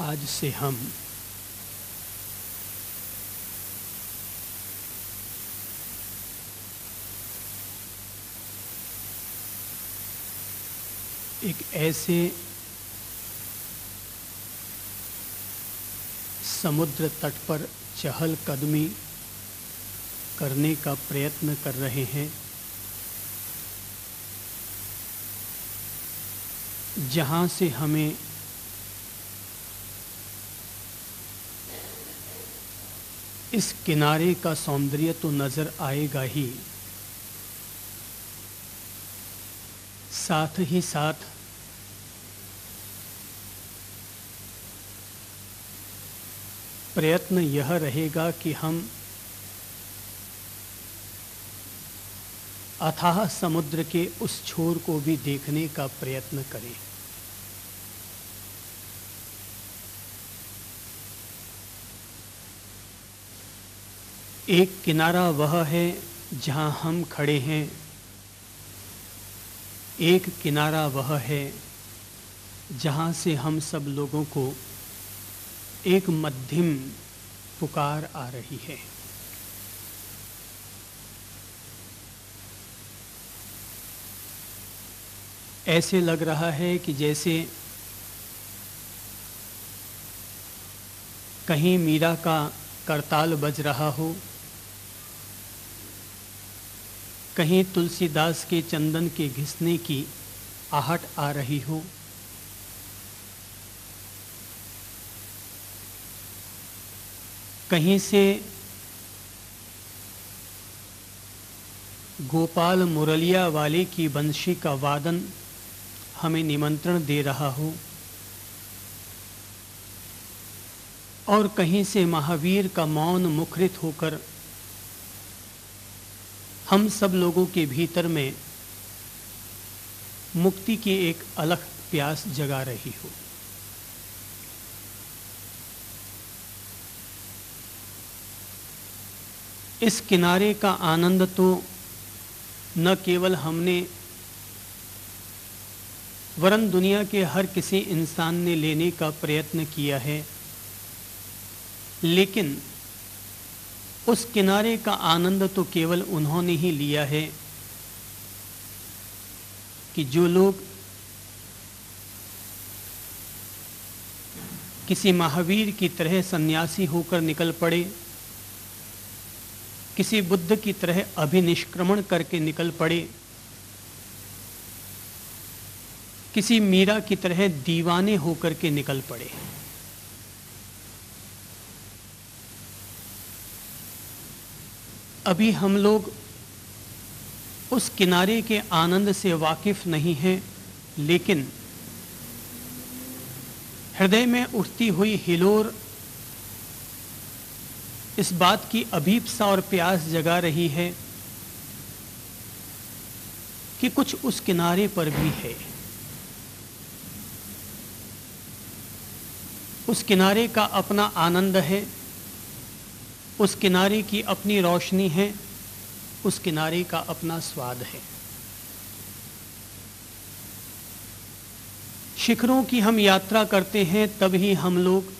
आज से हम एक ऐसे समुद्र तट पर चहलकदमी करने का प्रयत्न कर रहे हैं जहाँ से हमें इस किनारे का सौंदर्य तो नजर आएगा ही, साथ ही साथ प्रयत्न यह रहेगा कि हम अथाह समुद्र के उस छोर को भी देखने का प्रयत्न करें। एक किनारा वह है जहां हम खड़े हैं, एक किनारा वह है जहां से हम सब लोगों को एक मध्यम पुकार आ रही है। ऐसे लग रहा है कि जैसे कहीं मीरा का करताल बज रहा हो, कहीं तुलसीदास के चंदन के घिसने की आहट आ रही हो, कहीं से गोपाल मुरलिया वाले की बंशी का वादन हमें निमंत्रण दे रहा हो, और कहीं से महावीर का मौन मुखरित होकर हम सब लोगों के भीतर में मुक्ति की एक अलग प्यास जगा रही हो। इस किनारे का आनंद तो न केवल हमने वरन दुनिया के हर किसी इंसान ने लेने का प्रयत्न किया है, लेकिन उस किनारे का आनंद तो केवल उन्होंने ही लिया है कि जो लोग किसी महावीर की तरह सन्यासी होकर निकल पड़े, किसी बुद्ध की तरह अभिनिष्क्रमण करके निकल पड़े, किसी मीरा की तरह दीवाने होकर के निकल पड़े। अभी हम लोग उस किनारे के आनंद से वाकिफ नहीं हैं, लेकिन हृदय में उठती हुई हिलोर इस बात की अभीप्सा और प्यास जगा रही है कि कुछ उस किनारे पर भी है। उस किनारे का अपना आनंद है, उस किनारे की अपनी रोशनी है, उस किनारे का अपना स्वाद है। शिखरों की हम यात्रा करते हैं तभी हम लोग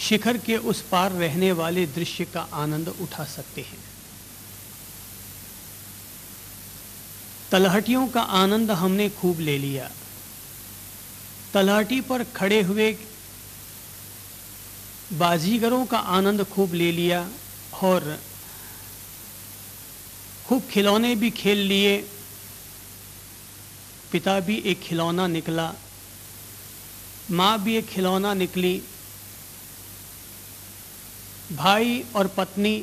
शिखर के उस पार रहने वाले दृश्य का आनंद उठा सकते हैं। तलहटियों का आनंद हमने खूब ले लिया। तलहटी पर खड़े हुए बाजीगरों का आनंद खूब ले लिया और खूब खिलौने भी खेल लिए। पिता भी एक खिलौना निकला, माँ भी एक खिलौना निकली, भाई और पत्नी,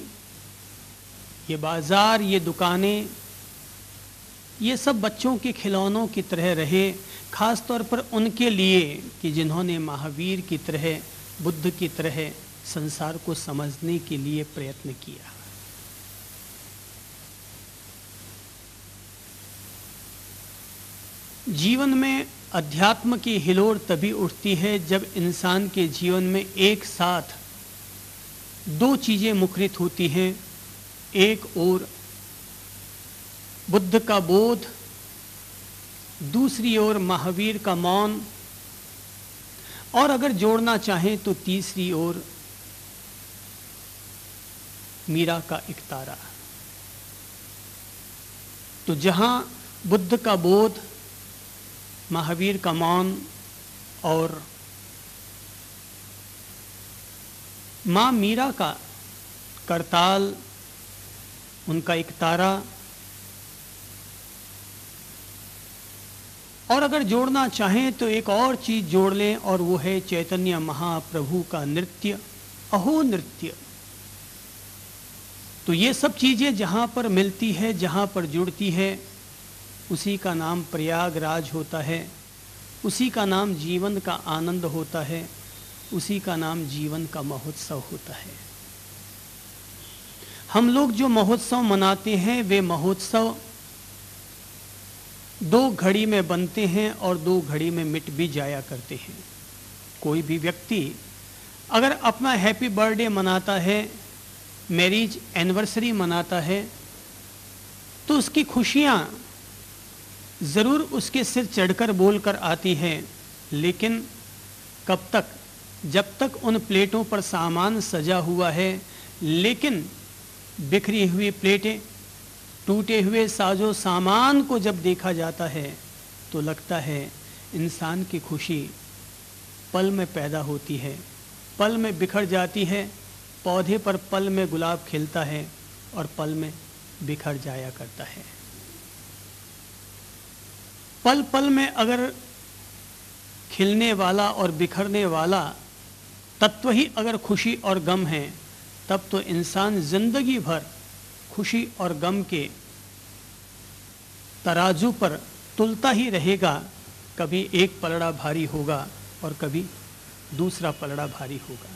ये बाजार, ये दुकानें, ये सब बच्चों के खिलौनों की तरह रहे, खास तौर पर उनके लिए कि जिन्होंने महावीर की तरह, बुद्ध की तरह संसार को समझने के लिए प्रयत्न किया। जीवन में अध्यात्म की हिलोर तभी उठती है जब इंसान के जीवन में एक साथ दो चीजें मुखरित होती हैं। एक ओर बुद्ध का बोध, दूसरी ओर महावीर का मौन, और अगर जोड़ना चाहें तो तीसरी ओर मीरा का एक तारा। तो जहां बुद्ध का बोध, महावीर का मौन और मां मीरा का करताल, उनका एक तारा, और अगर जोड़ना चाहें तो एक और चीज जोड़ लें और वो है चैतन्य महाप्रभु का नृत्य, अहो नृत्य। तो ये सब चीजें जहां पर मिलती है, जहां पर जुड़ती है, उसी का नाम प्रयागराज होता है, उसी का नाम जीवन का आनंद होता है, उसी का नाम जीवन का महोत्सव होता है। हम लोग जो महोत्सव मनाते हैं वे महोत्सव 2 घड़ी में बनते हैं और 2 घड़ी में मिट भी जाया करते हैं। कोई भी व्यक्ति अगर अपना हैप्पी बर्थडे मनाता है, मैरिज एनिवर्सरी मनाता है, तो उसकी खुशियां जरूर उसके सिर चढ़कर बोलकर आती हैं, लेकिन कब तक? जब तक उन प्लेटों पर सामान सजा हुआ है, लेकिन बिखरी हुई प्लेटें, टूटे हुए साजो सामान को जब देखा जाता है तो लगता है इंसान की खुशी पल में पैदा होती है, पल में बिखर जाती है। पौधे पर पल में गुलाब खिलता है और पल में बिखर जाया करता है। पल पल में अगर खिलने वाला और बिखरने वाला तत्व ही अगर खुशी और गम है, तब तो इंसान जिंदगी भर खुशी और गम के तराजू पर तुलता ही रहेगा। कभी एक पलड़ा भारी होगा और कभी दूसरा पलड़ा भारी होगा।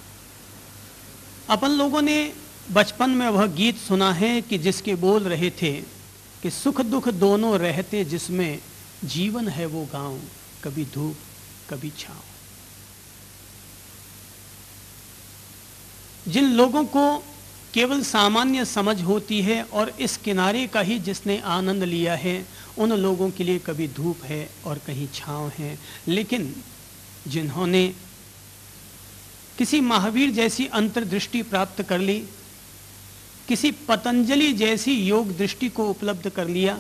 अपन लोगों ने बचपन में वह गीत सुना है कि जिसके बोल रहे थे कि सुख दुख दोनों रहते जिसमें, जीवन है वो गांव, कभी धूप कभी छांव। जिन लोगों को केवल सामान्य समझ होती है और इस किनारे का ही जिसने आनंद लिया है, उन लोगों के लिए कभी धूप है और कहीं छांव है। लेकिन जिन्होंने किसी महावीर जैसी अंतर्दृष्टि प्राप्त कर ली, किसी पतंजलि जैसी योग दृष्टि को उपलब्ध कर लिया,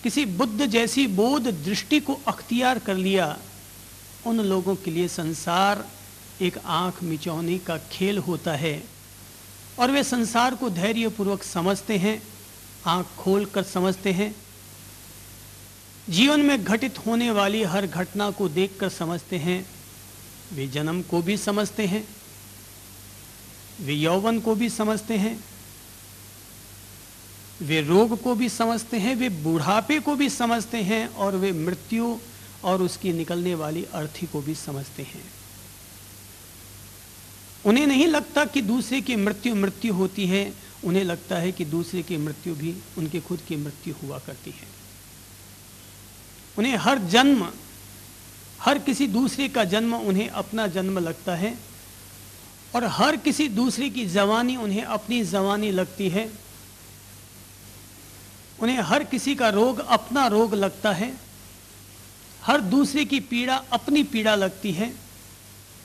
किसी बुद्ध जैसी बोध दृष्टि को अख्तियार कर लिया, उन लोगों के लिए संसार एक आंख मिचौनी का खेल होता है और वे संसार को धैर्यपूर्वक समझते हैं, आंख खोलकर समझते हैं, जीवन में घटित होने वाली हर घटना को देखकर समझते हैं। वे जन्म को भी समझते हैं, वे यौवन को भी समझते हैं, वे रोग को भी समझते हैं, वे बुढ़ापे को भी समझते हैं और वे मृत्यु और उसकी निकलने वाली अर्थी को भी समझते हैं। उन्हें नहीं लगता कि दूसरे की मृत्यु मृत्यु होती है, उन्हें लगता है कि दूसरे की मृत्यु भी उनके खुद की मृत्यु हुआ करती है। उन्हें हर जन्म, हर किसी दूसरे का जन्म उन्हें अपना जन्म लगता है और हर किसी दूसरे की जवानी उन्हें अपनी जवानी लगती है। उन्हें हर किसी का रोग अपना रोग लगता है, हर दूसरे की पीड़ा अपनी पीड़ा लगती है,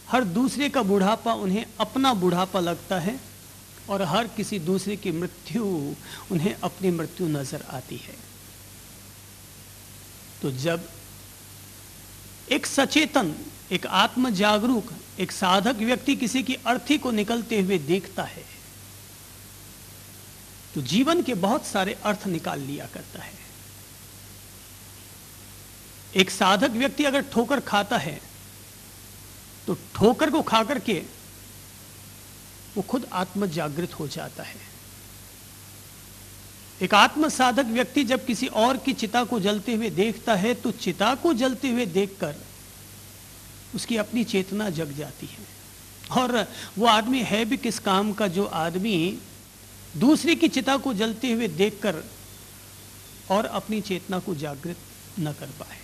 हर दूसरे का बुढ़ापा उन्हें अपना बुढ़ापा लगता है और हर किसी दूसरे की मृत्यु उन्हें अपनी मृत्यु नजर आती है। तो जब एक सचेतन, एक आत्म जागरूक, एक साधक व्यक्ति किसी की अर्थी को निकलते हुए देखता है तो जीवन के बहुत सारे अर्थ निकाल लिया करता है। एक साधक व्यक्ति अगर ठोकर खाता है तो ठोकर को खाकर के वो खुद आत्म जागृत हो जाता है। एक आत्म साधक व्यक्ति जब किसी और की चिता को जलते हुए देखता है तो चिता को जलते हुए देखकर उसकी अपनी चेतना जग जाती है। और वो आदमी है भी किस काम का जो आदमी दूसरे की चिता को जलते हुए देखकर और अपनी चेतना को जागृत न कर पाए।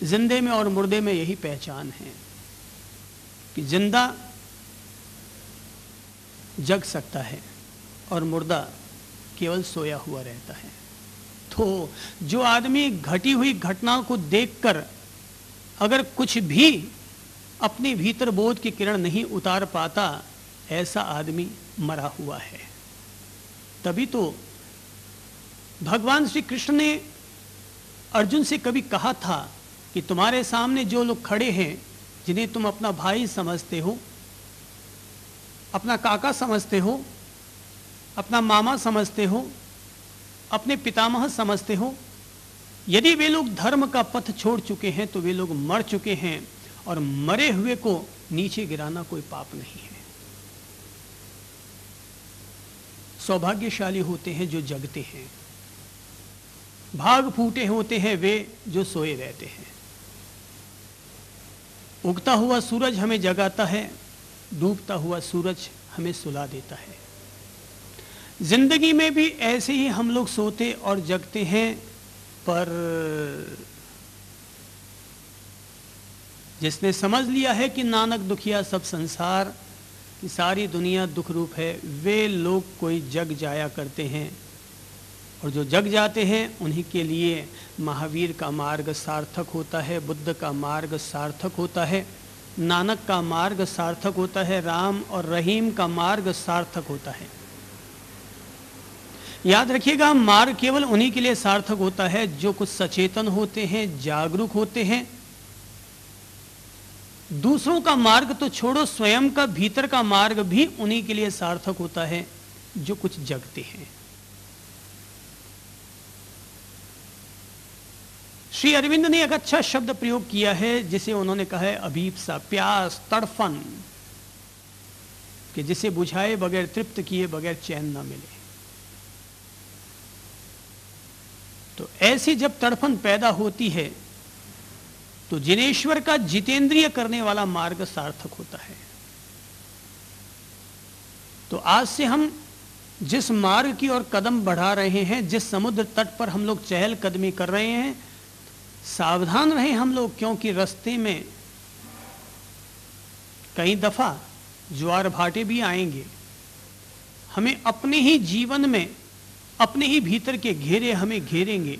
जिंदे में और मुर्दे में यही पहचान है कि जिंदा जग सकता है और मुर्दा केवल सोया हुआ रहता है। तो जो आदमी घटी हुई घटनाओं को देखकर अगर कुछ भी अपने भीतर बोध की किरण नहीं उतार पाता, ऐसा आदमी मरा हुआ है। तभी तो भगवान श्री कृष्ण ने अर्जुन से कभी कहा था कि तुम्हारे सामने जो लोग खड़े हैं, जिन्हें तुम अपना भाई समझते हो, अपना काका समझते हो, अपना मामा समझते हो, अपने पितामह समझते हो, यदि वे लोग धर्म का पथ छोड़ चुके हैं तो वे लोग मर चुके हैं, और मरे हुए को नीचे गिराना कोई पाप नहीं है। सौभाग्यशाली होते हैं जो जगते हैं, भाग फूटे होते हैं वे जो सोए रहते हैं। उगता हुआ सूरज हमें जगाता है, डूबता हुआ सूरज हमें सुला देता है। जिंदगी में भी ऐसे ही हम लोग सोते और जगते हैं, पर जिसने समझ लिया है कि नानक दुखिया सब संसार, कि सारी दुनिया दुख रूप है, वे लोग कोई जग जाया करते हैं, और जो जग जाते हैं उन्हीं के लिए महावीर का मार्ग सार्थक होता है, बुद्ध का मार्ग सार्थक होता है, नानक का मार्ग सार्थक होता है, राम और रहीम का मार्ग सार्थक होता है। याद रखिएगा, मार्ग केवल उन्हीं के लिए सार्थक होता है जो कुछ सचेतन होते हैं, जागरूक होते हैं। दूसरों का मार्ग तो छोड़ो, स्वयं का भीतर का मार्ग भी उन्हीं के लिए सार्थक होता है जो कुछ जगते हैं। श्री अरविंद ने एक अच्छा शब्द प्रयोग किया है जिसे उन्होंने कहा है अभीप्सा, प्यास, तड़फन, कि जिसे बुझाए बगैर, तृप्त किए बगैर चैन ना मिले। तो ऐसी जब तड़फन पैदा होती है तो जिनेश्वर का जितेंद्रिय करने वाला मार्ग सार्थक होता है। तो आज से हम जिस मार्ग की ओर कदम बढ़ा रहे हैं, जिस समुद्र तट पर हम लोग चहल कदमी कर रहे हैं, सावधान रहें हम लोग, क्योंकि रास्ते में कई दफा ज्वार भाटे भी आएंगे। हमें अपने ही जीवन में, अपने ही भीतर के घेरे हमें घेरेंगे,